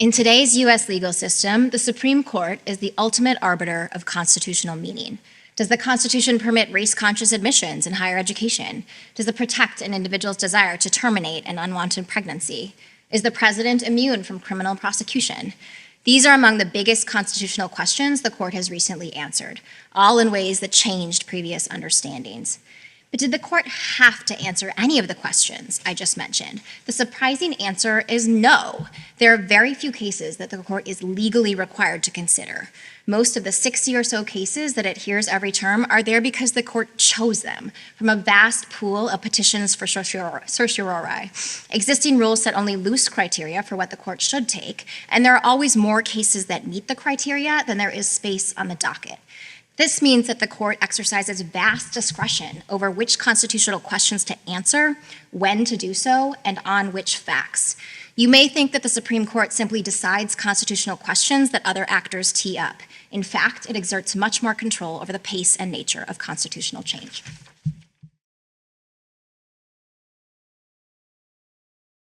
In today's U.S. legal system, the Supreme Court is the ultimate arbiter of constitutional meaning. Does the Constitution permit race-conscious admissions in higher education? Does it protect an individual's desire to terminate an unwanted pregnancy? Is the president immune from criminal prosecution? These are among the biggest constitutional questions the court has recently answered, all in ways that changed previous understandings. But did the court have to answer any of the questions I just mentioned? The surprising answer is no. There are very few cases that the court is legally required to consider. Most of the 60 or so cases that it hears every term are there because the court chose them from a vast pool of petitions for certiorari. Existing rules set only loose criteria for what the court should take, and there are always more cases that meet the criteria than there is space on the docket. This means that the court exercises vast discretion over which constitutional questions to answer, when to do so, and on which facts. You may think that the Supreme Court simply decides constitutional questions that other actors tee up. In fact, it exerts much more control over the pace and nature of constitutional change.